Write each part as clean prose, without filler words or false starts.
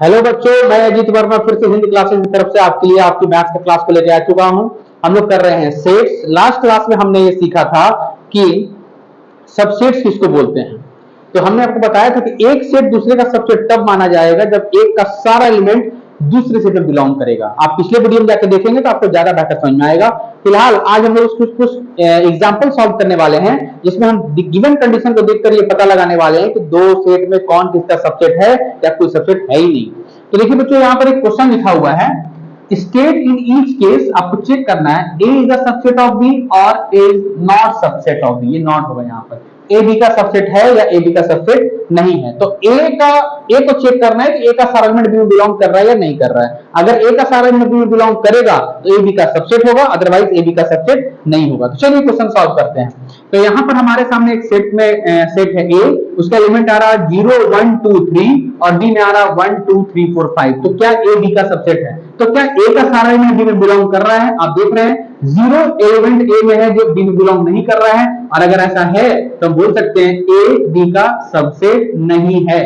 Hello बच्चों, मैं अजीत वर्मा फिर से हिंदी क्लासेस की तरफ से आपके लिए आपकी मैथ्स का क्लास को लेकर आ चुका हूं। हम लोग कर रहे हैं सेट्स। लास्ट क्लास में हमने ये सीखा था कि सबसेट्स किसको बोलते हैं। तो हमने आपको बताया था कि एक सेट दूसरे का सबसेट तब माना जाएगा जब एक का सारा एलिमेंट दूसरे सेट में बिलोंग करेगा। आप पिछले वीडियो में जाकर देखेंगे तो आपको ज्यादा बेहतर समझ में आएगा। फिलहाल आज हम लोग कुछ एग्जाम्पल सॉल्व करने वाले हैं जिसमें हम गिवन कंडीशन को देखकर ये पता लगाने वाले हैं कि दो सेट में कौन किसका सबसेट है या कोई सबसेट है ही नहीं। तो देखिए बच्चों, यहाँ पर एक क्वेश्चन लिखा हुआ है, स्टेट इन ईच केस। आपको चेक करना है A is the subset of B और A is not subset of B. ये नॉट होगा, यहाँ पर ए बी का सबसेट है या ए बी का सबसेट नहीं है। तो ए को चेक करना है कि ए का सारा एलिमेंट बी में बिलोंग कर रहा है या नहीं कर रहा है। अगर ए का सारा एलिमेंट बी में बिलोंग करेगा तो ए बी का सबसेट होगा, अदरवाइज ए बी का सबसेट नहीं होगा। तो चलिए क्वेश्चन सॉल्व करते हैं। तो यहाँ पर हमारे सामने एक सेट है ए, उसका एलिमेंट आ रहा है 0 1 2 3 और बी में आ रहा है 1 2 3 4 5। तो क्या ए बी का सबसेट है? तो क्या ए का सारा एलिमेंट बी में बिलोंग कर रहा है? आप देख रहे हैं 0 एलिमेंट ए में है जो बी में बिलोंग नहीं कर रहा है, और अगर ऐसा है तो हम बोल सकते हैं ए बी का सबसेट नहीं है।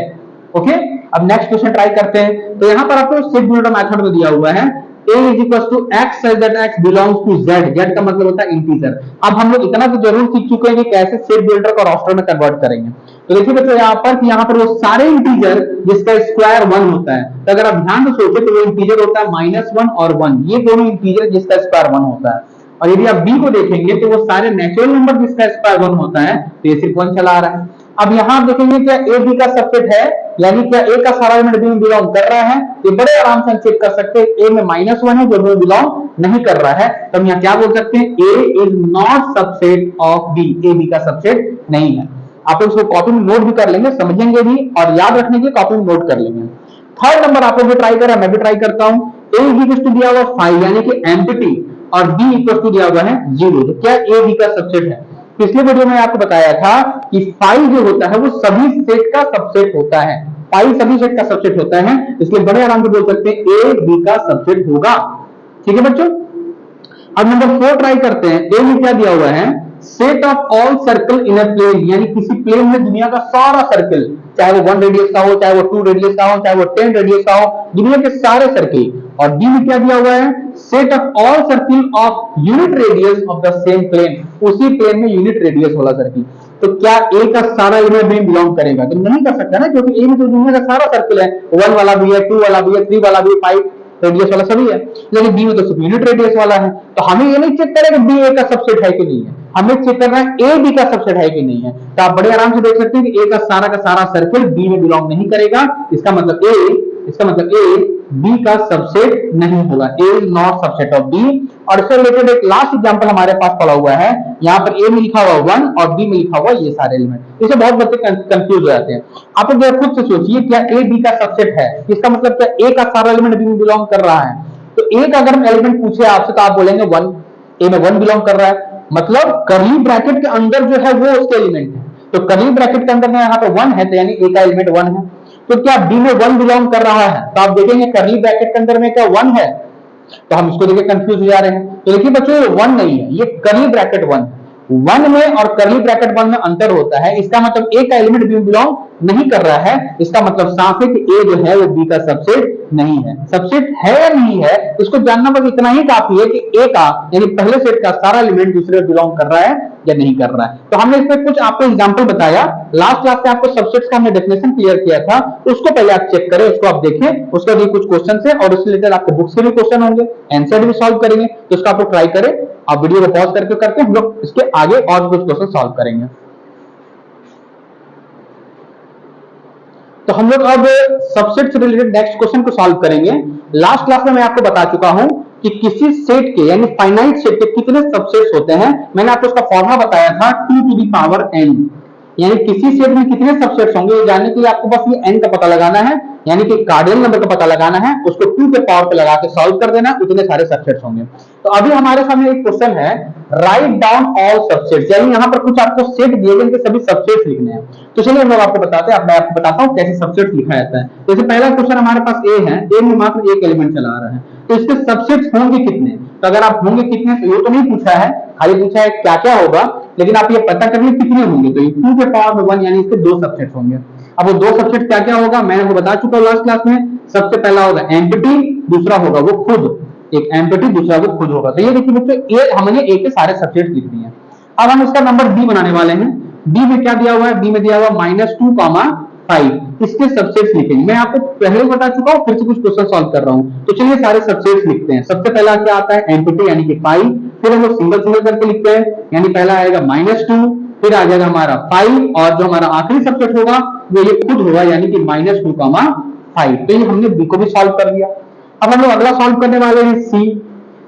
ओके, अब नेक्स्ट क्वेश्चन ट्राई करते हैं। तो यहां पर आपको सेट बिल्डर मेथड में दिया हुआ है a is equals to x such that x belongs to z। z का मतलब होता है इंटीजर। अब हम लोग इतना तो जरूर सीख चुके हैं कि कैसे सेट बिल्डर को रोस्टर में कन्वर्ट करेंगे। तो देखिए बच्चों, यहाँ पर वो सारे इंटीजर जिसका स्क्वायर 1 होता है। तो अगर आप ध्यान से सोचे तो वो इंटीजर होता है -1 और 1, ये दोनों इंटीजर जिसका स्क्वायर 1 होता है। और यदि आप b को देखेंगे तो वो सारे नेचुरल नंबर जिसका स्क्वायर 1 होता है, तो ये सिर्फ 1 चला रहा है। अब यहां आप देखेंगे क्या ए बी का सबसेट है, यानी क्या ए का सारा एलिमेंट बी में बिलोंग कर रहा है। ये बड़े आराम से चेक कर सकते हैं, ए में -1 है जो बी में बिलोंग नहीं कर रहा है। तो हम यहाँ क्या बोल सकते हैं, A is not subset of B. A B का सबसेट नहीं है। आप लोग इसको कॉपी में नोट भी कर लेंगे, समझेंगे भी और याद रखने के कॉपी में नोट कर लेंगे। थर्ड नंबर आप लोग भी ट्राई करें, मैं भी ट्राई करता हूँ। ए इक्वल टू दिया हुआ 5 यानी कि एम्प्टी, और बी इक्वल टू दिया हुआ है 0। तो क्या ए बी का सबसेट है? पिछले वीडियो में आपको बताया था कि 5 जो होता है वो सभी सेट का सबसेट होता है। 5 सभी सेट का सबसेट होता है, इसलिए बड़े आराम से बोल सकते हैं ए बी का सबसेट होगा। ठीक है बच्चों, अब नंबर 4 ट्राई करते हैं। ए में क्या दिया हुआ है, set of all circle in a plane, यानी किसी प्लेन में दुनिया का सारा सर्कल, चाहे वो 1 रेडियस का हो, चाहे वो 2 रेडियस का हो, चाहे वो 10 रेडियस का हो, दुनिया के सारे सर्कल। और बी में क्या दिया हुआ है, set of all circle of unit radius of the same plane, उसी प्लेन में यूनिट रेडियस वाला सर्किल। तो क्या ए का सारा एलिमेंट बी में बिलोंग करेगा? तो नहीं कर सकता ना, क्योंकि ए में तो दुनिया का सारा सर्किल है, 1 वाला भी है, 2 वाला भी है, 3 वाला भी है, 5 रेडियस वाला सभी है, लेकिन बी में तो सिर्फ यूनिट रेडियस वाला है। तो हमें ये नहीं चेक करेगा बी ए का सबसेट है कि नहीं है, हमें चेक करना है ए बी का सबसेट है कि नहीं है। तो आप बड़े आराम से देख सकते हैं कि ए का सारा सर्किल बी में बिलोंग नहीं करेगा। इसका मतलब ए बी का सबसेट नहीं होगा, A is not subset of B. और इससे रिलेटेड एक लास्ट एग्जांपल हमारे पास पड़ा हुआ है, यहाँ पर ए में लिखा हुआ 1 और बी में लिखा हुआ ये सारे एलिमेंट। इसे बहुत बच्चे कंफ्यूज हो जाते हैं। आप लोग खुद से सोचिए, क्या ए बी का सबसेट है? इसका मतलब क्या ए का सारा एलिमेंट बी में बिलोंग कर रहा है? तो ए का अगर एलिमेंट पूछे आपसे तो आप बोलेंगे 1, ए में 1 बिलोंग कर रहा है, मतलब करली ब्रैकेट के अंदर जो है वो उसके एलिमेंट है। तो करली ब्रैकेट के अंदर में यहाँ पे 1 है, तो यानी ए का एलिमेंट 1 है। तो क्या बी में 1 बिलोंग कर रहा है? तो आप देखेंगे करली ब्रैकेट के अंदर में क्या 1 है, तो हम इसको देखिए कंफ्यूज हो जा रहे हैं। तो देखिए बच्चों, ये 1 नहीं है, ये करली ब्रैकेट 1 है। 1 में और करली ब्रैकेट 1 में अंतर होता है। इसका मतलब ए का एलिमेंट बी में बिलोंग नहीं कर रहा है। इसका मतलब साफ है कि ए जो है वो बी का सबसेट नहीं है। सबसेट है या नहीं है, इसको जानना बस इतना ही काफी है कि ए का यानी पहले सेट का सारा एलिमेंट दूसरे में बिलोंग कर रहा है या नहीं कर रहा है। तो हमने इसमें कुछ आपको एग्जांपल बताया। लास्ट क्लास में आपको सबसेट्स का हमने डेफिनेशन क्लियर किया था, उसको पहले आप चेक करें, उसको आप देखें, उसका भी कुछ क्वेश्चन है और उससे रिलेटेड आपके बुक्स के भी क्वेश्चन होंगे, आंसर भी सॉल्व करेंगे। तो उसका आप ट्राई करें। आप वीडियो को पॉज करके करते हैं, हम लोग इसके आगे और कुछ क्वेश्चन सॉल्व करेंगे। तो हम लोग अब सबसेट से रिलेटेड नेक्स्ट क्वेश्चन को सॉल्व करेंगे। लास्ट क्लास में मैं आपको बता चुका हूं कि किसी सेट के यानी फाइनाइट सेट के कितने सबसेट्स होते हैं। मैंने आपको उसका फॉर्मूला बताया था 2 to the power n, यानी किसी सेट में कितने सबसेट्स होंगे ये जानने के लिए आपको बस ये n का पता लगाना है, यानी कि कार्डियल नंबर का पता लगाना है, उसको 2 के पावर पे लगा के सॉल्व कर देना, उतने सारे सबसेट्स होंगे। तो अभी हमारे सामने एक क्वेश्चन है, राइट डाउन ऑल सबसेट्स, यानी यहाँ पर कुछ आपको सेट दिए गए इनके सभी सबसेट्स लिखने हैं। तो चलिए हम लोग आपको बताते हैं, मैं आपको बताता हूँ कैसे सबसेट्स लिखा जाता है। जैसे पहला क्वेश्चन हमारे पास ए है, ए में मात्र एक एलिमेंट चला आ रहा है, तो इसके सबसेट्स होंगे कितने? तो अगर आप होंगे कितने, तो ये तो नहीं पूछा है, खाली पूछा है क्या क्या होगा, लेकिन आप ये पता करिए कितने होंगे। तो 2 के पावर में 1 यानी इसके 2 सबसेट्स होंगे। अब वो 2 सबसेट क्या क्या होगा मैंने आपको बता चुका हूँ लास्ट क्लास में। सबसे पहला होगा एंटिटी, दूसरा होगा वो खुद, एक एंटिटी दूसरा वो खुद होगा। तो ये देखिए बच्चों, ये हमने ए के सारे सब्जेक्ट लिख दिए हैं। अब हम इसका नंबर बी बनाने वाले हैं। बी में क्या दिया हुआ है, बी में दिया हुआ -2, 5, इसके सबसेट्स लिखेंगे। मैं आपको पहले ही बता चुका हूं, फिर से कुछ क्वेश्चन सॉल्व कर रहा हूं। तो चलिए सारे सबसेट्स लिखते हैं। सबसे पहला क्या आता है, एंटिटी यानी कि 5, फिर हम लोग सिंगल सिंगल करके लिखते हैं, यानी पहला आएगा -2, फिर आ जाएगा हमारा 5, और जो हमारा आखिरी सबसेट होगा वो ये खुद होगा, यानी कि -2, 5। तो ये हमने बी को भी सॉल्व कर दिया। अब हम लोग अगला सॉल्व करने वाले हैं सी।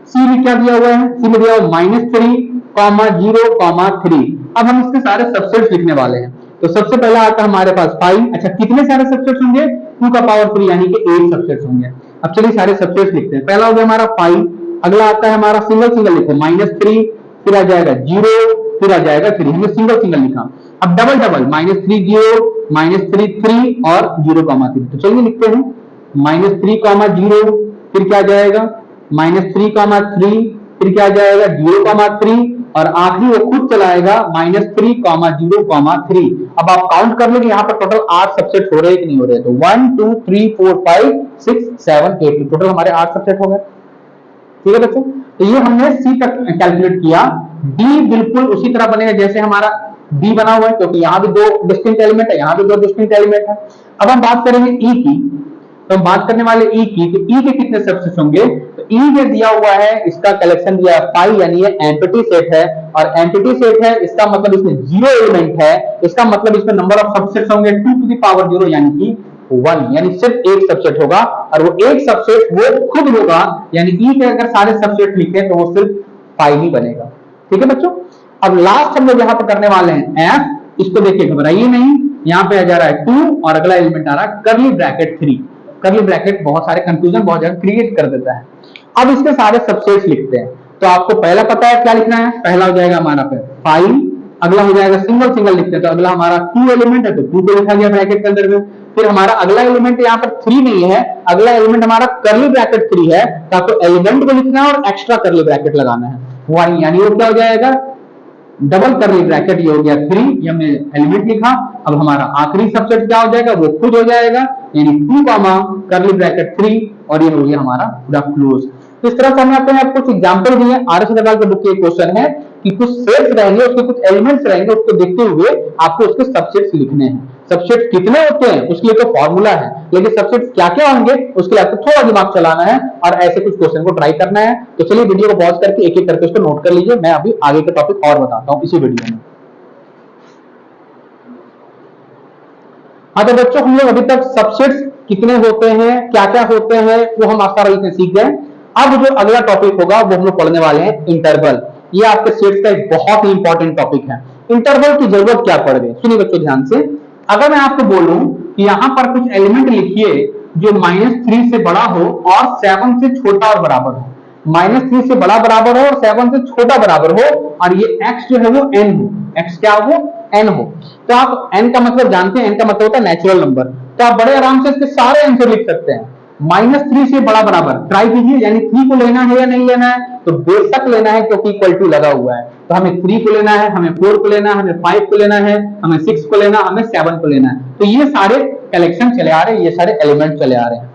सी में क्या दिया हुआ है, सी में दिया हुआ -3, 0, 3। अब हम इसके सारे सबसेट्स लिखने वाले हैं। तो सबसे पहला आता है हमारे पास 5। अच्छा, कितने सारे सबसेट्स होंगे, 2 का पावर 3, यानी कि 8 सबसेट्स होंगे। अब चलिए सारे सबसेट्स लिखते हैं। पहला हो गया हमारा 5, अगला आता है हमारा सिंगल सिंगल लिखो, -3, फिर आ जाएगा 0, फिर आ जाएगा 3। हमने सिंगल सिंगल लिखा। अब डबल डबल, -3 0, -3 3 और 0, 3। तो चलिए लिखते हैं -3, 0, फिर क्या जाएगा -3, 3, फिर क्या जाएगा 0, 3, और आखिरी वो खुद चलाएगा -3, 0, 3। अब आप काउंट कर लो कि यहाँ पर टोटल 8 सबसेट हो रहे हैं कि नहीं हो रहे। तो 1 2 3 4 5 6 7 8, टोटल हमारे 8 सबसेट हो गए। ठीक है बच्चों, तो ये हमने सी तक कैलकुलेट किया। डी बिल्कुल उसी तरह बनेगा जैसे हमारा बी बना हुआ है, क्योंकि यहाँ भी 2 डिस्टिंक्ट एलिमेंट है, यहाँ भी 2 डिस्टिंक्ट एलिमेंट है। अब हम बात करेंगे ई की। तो हम बात करने वाले ई की, तो ई के कितने सबसेट होंगे। तो ई में दिया हुआ है, इसका कलेक्शन दिया है 5, यानी ये एंटिटी सेट है, और एंटिटी सेट है इसका मतलब इसमें 0 एलिमेंट है, इसका मतलब इसमें नंबर ऑफ सबसेट्स होंगे 2 to the power 0, यानी कि 1, यानी सिर्फ एक सबसेट होगा, और वो एक सबसेट वो खुद होगा। यानी ई के अगर सारे सबसेट लिखे तो वो सिर्फ 5 ही बनेगा। ठीक है बच्चों, अब लास्ट हम लोग यहाँ पर करने वाले हैं एफ। इसको देखिए, घबराइए नहीं, यहाँ पे आ जा रहा है 2 और अगला एलिमेंट आ रहा है कर्ली ब्रैकेट 3। कर्ली ब्रैकेट बहुत सारे कंफ्यूजन बहुत ज्यादा क्रिएट कर देता है। अब इसके सारे सबसेट्स लिखते हैं। तो आपको पहला पता है क्या लिखना है, पहला हो जाएगा हमारा 5, अगला हो जाएगा सिंगल सिंगल लिखते हैं, तो अगला हमारा 2 एलिमेंट है तो 2 को लिखा गया ब्रैकेट के अंदर में। फिर हमारा अगला एलिमेंट यहाँ पर 3 नहीं है, अगला एलिमेंट हमारा कर्ली ब्रैकेट 3 है, तो आपको एलिमेंट को लिखना है और एक्स्ट्रा कर्ली ब्रैकेट लगाना है 1, यानी वो क्या हो जाएगा डबल कर्ली ब्रैकेट, ये हो गया 3, ये हमने एलिमेंट लिखा। अब हमारा आखिरी सबसेट क्या हो जाएगा, वो खुद हो जाएगा, यानी 2, कर्ली ब्रैकेट 3, और ये हो गया हमारा पूरा क्लोज। तो इस तरह से हमने आपको कुछ एग्जांपल दिए। आर.एस. अग्रवाल के बुक के क्वेश्चन है कि कुछ सेट्स रहेंगे, उसके कुछ एलिमेंट्स रहेंगे, उसको देखते हुए आपको उसके सबसेट्स लिखने हैं। सबसेट कितने होते हैं उसके लिए तो फॉर्मूला है, लेकिन सबसेट क्या क्या होंगे उसके लिए आपको थोड़ा दिमाग चलाना है और ऐसे कुछ क्वेश्चन को ट्राई करना है। तो चलिए वीडियो को पॉज करके एक एक करके उसको नोट कर लीजिए। मैं अभी आगे का टॉपिक और बताता हूं इसी वीडियो में। हाँ तो बच्चों, हम लोग अभी तक सबसेट्स कितने होते हैं, क्या क्या होते हैं, वो हम आसानी से सीख गए। अब जो अगला टॉपिक होगा वो हम लोग पढ़ने वाले हैं इंटरवल। ये आपके सेट्स का एक बहुत ही इंपॉर्टेंट टॉपिक है। इंटरवल की जरूरत क्या पड़ गई, सुनिए बच्चों ध्यान से। अगर मैं आपको बोलूं कि यहां पर कुछ एलिमेंट लिखिए जो -3 से बड़ा हो और 7 से छोटा और बराबर हो, -3 से बड़ा बराबर हो और 7 से छोटा बराबर हो, और ये x जो है वो n हो, x क्या हो, n हो। तो आप n का मतलब जानते हैं, n का मतलब होता है नेचुरल नंबर। तो आप बड़े आराम से इसके सारे आंसर लिख सकते हैं। -3 से बड़ा बराबर ट्राई कीजिए, यानी 3 को लेना है या नहीं लेना है, तो बेशक लेना है क्योंकि इक्वल टू लगा हुआ है। तो हमें 3 को लेना है, हमें 4 को लेना है, हमें 5 को लेना है, हमें 6 को लेना है, हमें 7 को लेना है। तो ये सारे कलेक्शन चले आ रहे हैं, ये सारे एलिमेंट चले आ रहे हैं।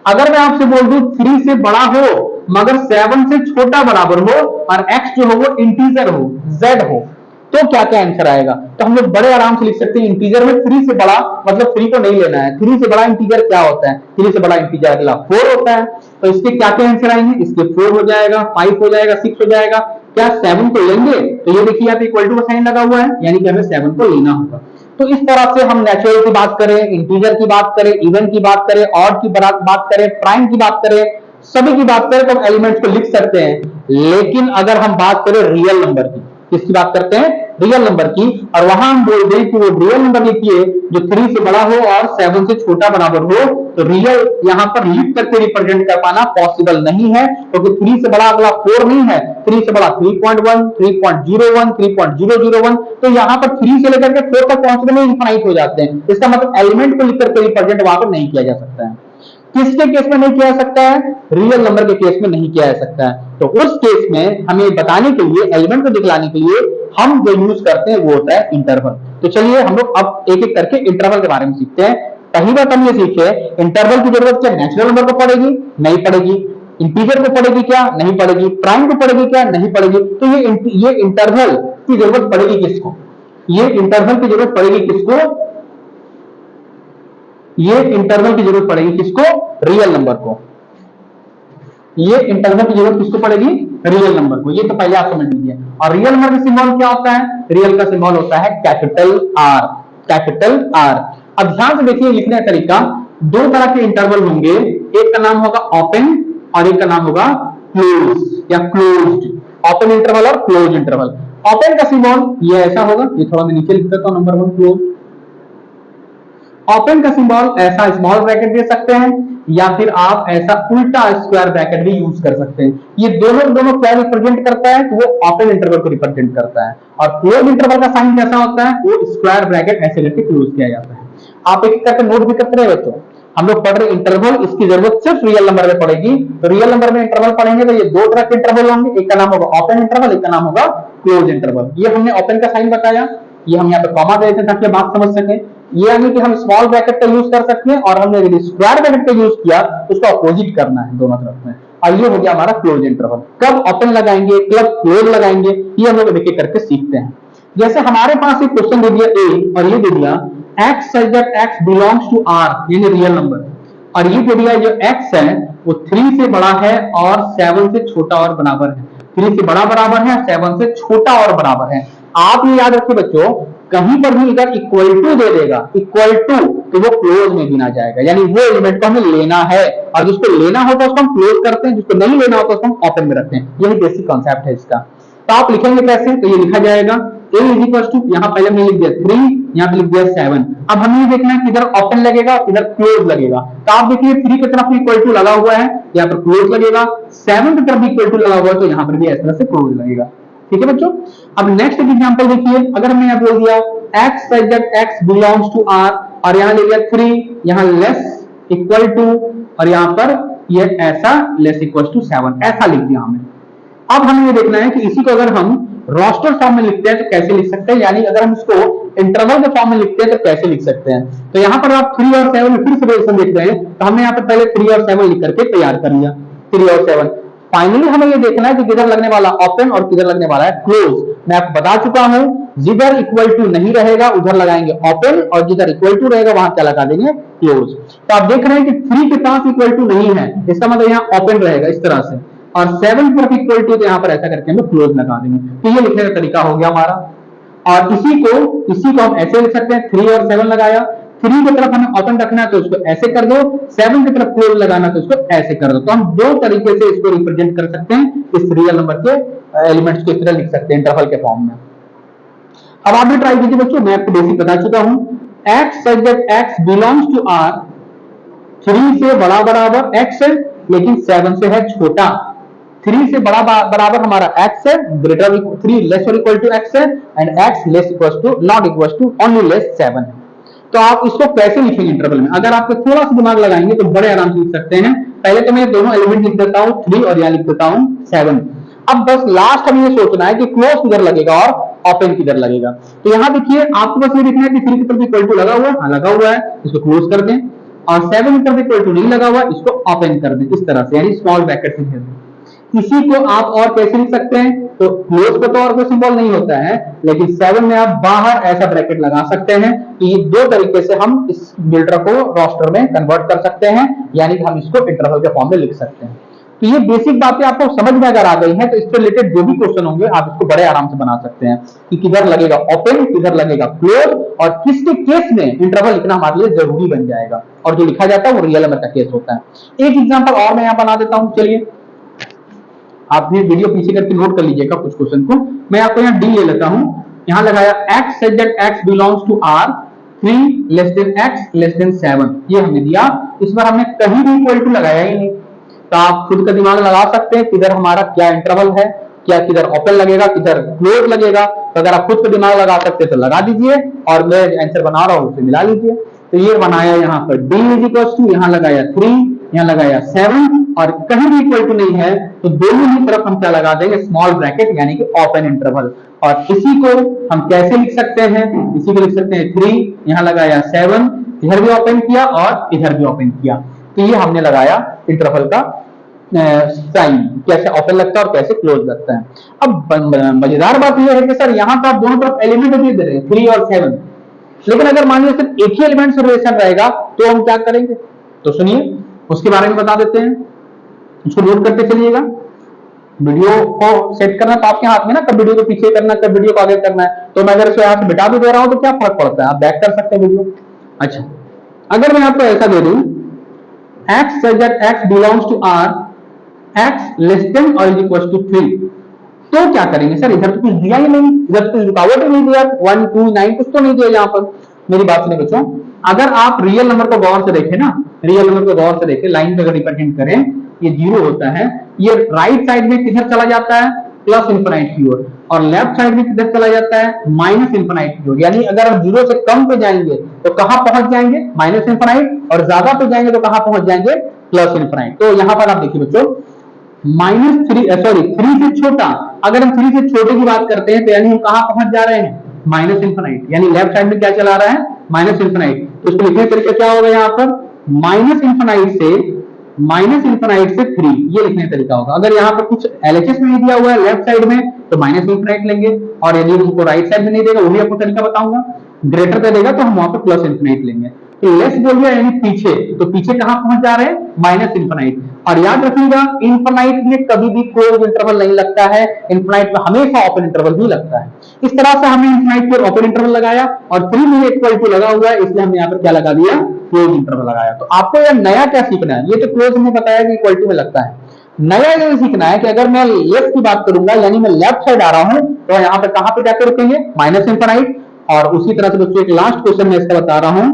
अगर मैं आपसे बोल दूं 3 से बड़ा हो मगर 7 से छोटा बराबर हो और x जो हो वो इंटीजर हो, z हो, तो क्या क्या आंसर आएगा। तो हम लोग बड़े आराम से लिख सकते हैं इंटीजर में 3 से बड़ा मतलब 3 को नहीं लेना है। 3 से बड़ा इंटीजर क्या होता है, 3 से बड़ा इंटीजर अगला 4 होता है। तो इसके क्या क्या आंसर आएंगे, इसके 4 हो जाएगा, 5 हो जाएगा, 6 हो जाएगा। क्या 7 को लेंगे, तो ये देखिए यहाँ पे इक्वल टू का साइन लगा हुआ है, यानी कि हमें 7 को लेना होगा। तो इस तरह से हम नेचुरल की बात करें, इंटीजर की बात करें, इवन की बात करें, ऑड की बात करें, प्राइम की बात करें, सभी की बात करें तो हम एलिमेंट्स को लिख सकते हैं। लेकिन अगर हम बात करें रियल नंबर की, किसकी बात करते हैं, रियल नंबर की, और वहां हम बोल दें कि वो रियल नंबर लिखिए जो 3 से बड़ा हो और 7 से छोटा बराबर हो, तो रियल यहां पर लिख करके रिप्रेजेंट कर पाना पॉसिबल नहीं है, क्योंकि 3 से बड़ा अगला 4 नहीं है। 3 से बड़ा 3.1, 3.01, 3.001, तो यहां पर 3 से लेकर के 4 तक पहुंचने में इनफाइनाइट हो जाते हैं। इसका मतलब एलिमेंट को लिख करके रिप्रेजेंट वहां पर नहीं किया जा सकता है। किसके केस में नहीं किया जा सकता है, रियल नंबर के केस में नहीं किया जा सकता है। तो उस केस में हमें बताने के लिए, एलिमेंट को दिखलाने के लिए हम जो यूज करते हैं वो होता है इंटरवल। तो चलिए हम लोग अब एक एक करके इंटरवल के बारे में सीखते हैं। पहली बात हम ये सीखे, इंटरवल की जरूरत क्या नेचुरल नंबर को पड़ेगी? नहीं पड़ेगी। इंटीजर को पड़ेगी क्या? नहीं पड़ेगी। प्राइम को पड़ेगी क्या? नहीं पड़ेगी। तो ये इंटरवल की जरूरत पड़ेगी किसको? ये इंटरवल की जरूरत पड़ेगी किसको? ये इंटरवल की जरूरत पड़ेगी किसको? रियल नंबर को। ये इंटरवल की जरूरत किसको पड़ेगी? रियल नंबर को। ये तो पहले आप समझ लीजिए। और रियल नंबर का सिंबल क्या होता है? रियल का सिंबल होता है कैपिटल आर। Capital R. अब ध्यान से देखिए लिखने का तरीका, दो तरह के इंटरवल होंगे, एक का नाम होगा ओपन और एक का नाम होगा क्लोज या क्लोज्ड। ओपन इंटरवल और क्लोज इंटरवल। ओपन का सिंबल ये ऐसा होगा, ये थोड़ा मैं नीचे लिख देता हूं, नंबर 1 क्लोज। ओपन का सिंबल ऐसा स्मॉल ब्रैकेट दे सकते हैं या फिर आप ऐसा उल्टा स्क्वायर ब्रैकेट भी यूज कर सकते हैं। ये दोनों क्या रिप्रेजेंट करता है? तो वो ओपन इंटरवल को रिप्रेजेंट करता है। और क्लोज इंटरवल का साइन कैसा होता है? वो स्क्वायर ब्रैकेट ऐसे करके क्लोज किया जाता है। आप एक करके नोट भी करते रहे बच्चों। हम लोग पढ़ रहे इंटरवल, इसकी जरूरत सिर्फ रियल नंबर में पड़ेगी। तो रियल नंबर में इंटरवल पढ़ेंगे तो ये दो तरह के इंटरवल होंगे, एक का नाम होगा ओपन इंटरवल, एक का नाम होगा क्लोज इंटरवल। ये हमने ओपन का साइन बताया, ये हम यहाँ पे कॉमा दे देते ताकि बात समझ सके। ये यानी कि हम स्मॉल ब्रैकेट का यूज कर सकते हैं और हमने यदि स्क्वायर ब्रैकेट का यूज किया तो उसका अपोजिट करना है दोनों तरफ में। और ये हो गया हमारा क्लोज इंटरवल। कब ओपन लगाएंगे, कब क्लोज लगाएंगे, ये हम लोग एक करके सीखते हैं। जैसे हमारे पास एक क्वेश्चन दे दिया ए और ये दे दिया x such that x belongs to r, यानी रियल नंबर, और ये दे दिया जो x है वो 3 से बड़ा है और 7 से छोटा और बराबर है। 3 से बड़ा बराबर है, 7 से छोटा और बराबर है। आप ये याद रखिए बच्चों, कहीं पर भी अगर इक्वल टू दे देगा, इक्वल टू, तो वो क्लोज में गिना जाएगा, यानी वो एलिमेंट को हमें लेना है। और जिसको लेना होता है उसको हम क्लोज करते हैं, जिसको नहीं लेना होता उसको हम ओपन में रखते हैं। यही बेसिक कॉन्सेप्ट है इसका। तो आप लिखेंगे कैसे? तो ये लिखा जाएगा a इज इक्वल टू, यहाँ पहले हमने लिख दिया 3, यहाँ पे लिख दिया 7। अब हमें ये देखना है किधर ओपन लगेगा किधर क्लोज लगेगा। तो आप देखिए 3 की तरफ इक्वल टू लगा हुआ है, यहाँ पर क्लोज लगेगा। 7 की तरफ इक्वल टू लगा हुआ है तो यहाँ पर भी इस तरह से क्लोज लगेगा। ठीक है बच्चों। अब नेक्स्ट एग्जांपल देखिए, अगर हमने यहाँ बोल दिया x such that x belongs to r, और यहाँ ले लिया 3, यहाँ लेस इक्वल टू, और यहाँ पर ये ऐसा लेस इक्वल टू 7, ऐसा लिख दिया हमने। अब हमें ये देखना है कि इसी को अगर हम रोस्टर फॉर्म में लिखते हैं तो कैसे लिख सकते हैं, यानी अगर हम इसको इंटरवल के फॉर्म में लिखते हैं तो कैसे लिख सकते हैं। तो यहाँ पर आप 3 और 7 में फिर से रिलेशन देख रहे हैं, तो हमने यहाँ पर पहले 3 और 7 लिख करके तैयार कर लिया। 3 और 7। फाइनली हमें ये देखना है कि किधर लगने वाला ओपन और किधर लगने वाला है क्लोज। मैं आपको बता चुका हूं, जिधर इक्वल टू नहीं रहेगा उधर लगाएंगे ओपन, और जिधर इक्वल टू रहेगा वहां क्या लगा देंगे? क्लोज। तो आप देख रहे हैं कि 3 के पास इक्वल टू नहीं है, इसका मतलब यहाँ ओपन रहेगा इस तरह से, और 7 पर इक्वल टू तो यहाँ पर ऐसा करके हम क्लोज लगा देंगे। तो ये लिखने का तरीका हो गया हमारा। और इसी को हम ऐसे लिख सकते हैं, 3 और 7 लगाया, 3 की तरफ हमें ओपन रखना है तो उसको ऐसे कर दो, 7 की तरफ क्लोज लगाना तो उसको ऐसे कर दो। तो हम दो तरीके से इसको रिप्रेजेंट कर सकते हैं, इस रियल नंबर के एलिमेंट्स को इस तरह लिख सकते हैं इंटरवल के फॉर्म में। अब आप भी ट्राई कीजिए बच्चों, मैं आपको बेसिक बता चुका हूं। x such that x belongs to r, 3 से बड़ा बराबर x है लेकिन 7 से है छोटा। 3 से बड़ा बराबर हमारा x है, ग्रेटर 3 लेस और इक्वल टू x है, and x less equal to not equal to only less 7 है। तो आप इसको कैसे लिखेंगे इंटरवल में? अगर आपको थोड़ा सा दिमाग लगाएंगे तो बड़े आराम से लिख सकते हैं। पहले तो मैं दोनों एलिमेंट लिख देता हूं 3 और यहां लिख देता हूं 7। अब बस लास्ट हमें ये सोचना है कि क्लोज किधर लगेगा और ओपन किधर लगेगा। तो यहां देखिए आपको बस ये देखना है कि 3 की तरफ इक्वल टू लगा हुआ है, हाँ लगा हुआ है, इसको क्लोज कर दें, और 7 की तरफ इक्वल टू नहीं लगा हुआ, इसको ओपन कर दें इस तरह से, यानी स्मॉल ब्रैकेट से घेर दें। इसी को आप और कैसे लिख सकते हैं? तो क्लोज पे तो और कोई सिंबल नहीं होता है, लेकिन 7 में आप बाहर ऐसा ब्रैकेट लगा सकते हैं। तो ये दो तरीके से हम इस बिल्डर को रोस्टर में कन्वर्ट कर सकते हैं, यानी कि हम इसको इंटरवल के फॉर्म में लिख सकते हैं। तो ये बेसिक बातें आपको समझ में अगर आ गई हैं तो इससे रिलेटेड जो भी क्वेश्चन होंगे आप इसको बड़े आराम से बना सकते हैं कि किधर लगेगा ओपन, किधर लगेगा क्लोज, और किसके केस में इंटरवल लिखना हमारे लिए जरूरी बन जाएगा, और जो लिखा जाता है वो रियल नंबर का केस होता है। एक एग्जांपल और मैं यहाँ बना देता हूँ, चलिए आप भी वीडियो पीछे करके नोट कर लीजिएगा कुछ क्वेश्चन को। मैं आपको यहाँ डी ले लेता हूँ, यहाँ लगाया x such that x belongs to r, 3 less than x less than 7, ये हमने दिया। इस बार हमने कहीं भी इक्वल टू लगाया ही नहीं, तो आप खुद का दिमाग लगा सकते हैं किधर हमारा क्या इंटरवल है, क्या किधर ओपन लगेगा किधर क्लोज लगेगा। तो अगर आप खुद का दिमाग लगा सकते हैं तो लगा दीजिए, और मैं आंसर बना रहा हूँ उसे मिला लीजिए। तो ये बनाया यहाँ पर d इज इक्वल टू, यहाँ लगाया 3, यहाँ लगाया 7, और कहीं भी इक्वल टू नहीं है तो दोनों ही तरफ हम क्या लगा देंगे? स्मॉल ब्रैकेट, यानी कि ओपन इंटरवल। और इसी को हम कैसे लिख सकते हैं? इसी को लिख सकते हैं 3, यहाँ लगाया 7, इधर भी ओपन किया और इधर भी ओपन किया, तो ये हमने लगाया इंटरवल का साइन, कैसे ओपन लगता है और कैसे क्लोज लगता है। अब मजेदार बात यह है कि सर यहाँ पर आप दोनों तरफ एलिमेंट भी दे रहे हैं 3 और 7, लेकिन अगर मान लीजिए सिर्फ एक ही एलिमेंट से रिलेशन रहेगा तो हम क्या करेंगे, तो सुनिए उसके बारे में बता देते हैं। इसको नोट करते चलिएगा। वीडियो को सेट करना तो आपके हाथ में ना, कब वीडियो को पीछे करना कब वीडियो को आगे करना है। तो मैं अगर इसको यहाँ से बिटा भी दे रहा हूं तो क्या फर्क पड़ता है, आप बैक कर सकते हैं वीडियो। अच्छा, अगर मैं आपको ऐसा दे दूं x such that x belongs to R, x less than or is equal to 3, तो क्या करेंगे सर, इधर तो कुछ दिया ही नहीं, इधर तो कुछ रुकावट ही नहीं दिया, 1 2 9 कुछ तो नहीं दिया यहाँ पर। मेरी बात सुनिए बच्चों, अगर आप रियल नंबर को गौर से देखें ना, रियल नंबर को गौर से देखें, लाइन पे अगर रिप्रेजेंट करें, ये 0 होता है, ये राइट साइड में किधर चला जाता है, प्लस इंफिनिट की ओर, और लेफ्ट साइड में किधर चला जाता है, माइनस इंफिनिट की ओर। यानी अगर हम 0 से कम पे जाएंगे तो कहां पहुंच जाएंगे, माइनस इंफिनिट, और ज्यादा पे जाएंगे तो कहां पहुंच जाएंगे, प्लस इंफिनिट। तो यहां पर आप देखिए बच्चों, थ्री से छोटा, अगर हम 3 से छोटे की बात करते हैं तो यानी हम कहां पहुंच जा रहे हैं, माइनस इंफिनिट। यानी लेफ्ट साइड में क्या चला रहा है, माइनस इंफिनिट। तो इसको लिखने का तरीका क्या होगा, यहाँ पर माइनस इंफिनिट से 3, ये लिखने का तरीका होगा। अगर यहाँ पर कुछ एलएचएस में नहीं दिया हुआ है लेफ्ट साइड में तो माइनस इंफिनिट लेंगे, और यदि हमको राइट साइड में नहीं देगा वो भी आपको तरीका बताऊंगा, ग्रेटर पे देगा तो हम वहां पर प्लस इंफिनिट लेंगे। तो लेस बोल गया यानी पीछे, तो पीछे कहां पहुंच जा रहे हैं, माइनस इंफिनिट। और याद रखिएगा इंफिनिट में कभी भी क्लोज इंटरवल नहीं लगता है, इंफिनिट में हमेशा ओपन इंटरवल ही लगता है। इस तरह से हमने इंफिनिट पर ओपन इंटरवल लगाया, और 3 में इक्वल टू लगा हुआ है इसलिए हमने यहाँ पर क्या लगा दिया, क्लोज इंटरवल लगाया। तो आपको यह नया क्या सीखना है, ये तो क्लोज में बताया कि इक्वल टू में लगता है, नया ये सीखना है कि अगर मैं लेफ्ट की बात करूंगा यानी मैं लेफ्ट साइड आ रहा हूं तो यहाँ पे कहां पे जाकर रुकेंगे, माइनस इंफिनिट। और उसी तरह से बच्चों एक लास्ट क्वेश्चन में इसका बता रहा हूं,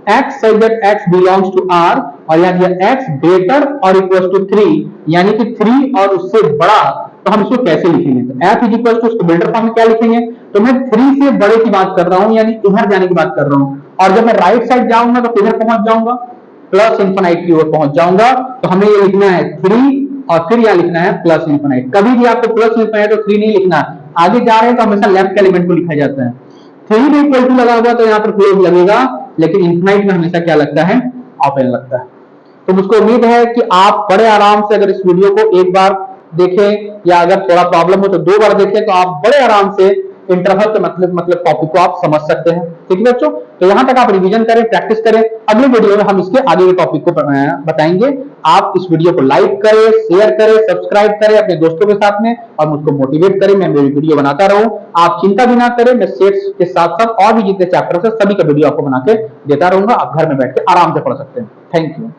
x such that x belongs to R, और यानी x greater or equals to 3, यानी कि 3 और उससे बड़ा, तो हम इसको कैसे लिखेंगे, तो f is equals to, उसको बिल्डर फॉर्म में क्या लिखेंगे, तो मैं 3 से बड़े की बात कर रहा हूं, यानी इधर जाने की बात कर रहा हूं। और जब मैं राइट साइड जाऊंगा तो किधर पहुंच जाऊंगा, प्लस इंफिनिट की ओर पहुंच जाऊंगा। तो हमें ये लिखना है 3 और फिर यहां लिखना है प्लस इंफिनिट। कभी भी आपको प्लस इंफिनिट और 3 नहीं लिखना, आगे जा रहे हैं तो हमेशा लेफ्ट के एलिमेंट को लिखा जाता है। 3 में इक्वल टू लगा हुआ तो यहाँ पर क्लोज लगेगा, लेकिन इंफिनिट में हमेशा क्या लगता है, ओपन लगता है। तो मुझको उम्मीद है कि आप बड़े आराम से अगर इस वीडियो को एक बार देखें, या अगर थोड़ा प्रॉब्लम हो तो 2 बार देखें, तो आप बड़े आराम से इंटरवल के मतलब टॉपिक को आप समझ सकते हैं। ठीक है बच्चों, तो यहां तक आप रिवीजन करें, प्रैक्टिस करें। अगले वीडियो में हम इसके आगे के टॉपिक को बताएंगे। आप इस वीडियो को लाइक करें, शेयर करें, सब्सक्राइब करें अपने दोस्तों के साथ में, और मुझको मोटिवेट करें, मैं मेरी वीडियो बनाता रहूं। आप चिंता भी ना करें, मैं सेट्स के साथ साथ और भी जितने चैप्टर है सभी का वीडियो आपको बना के देता रहूंगा, आप घर में बैठ के आराम से पढ़ सकते हैं। Thank you.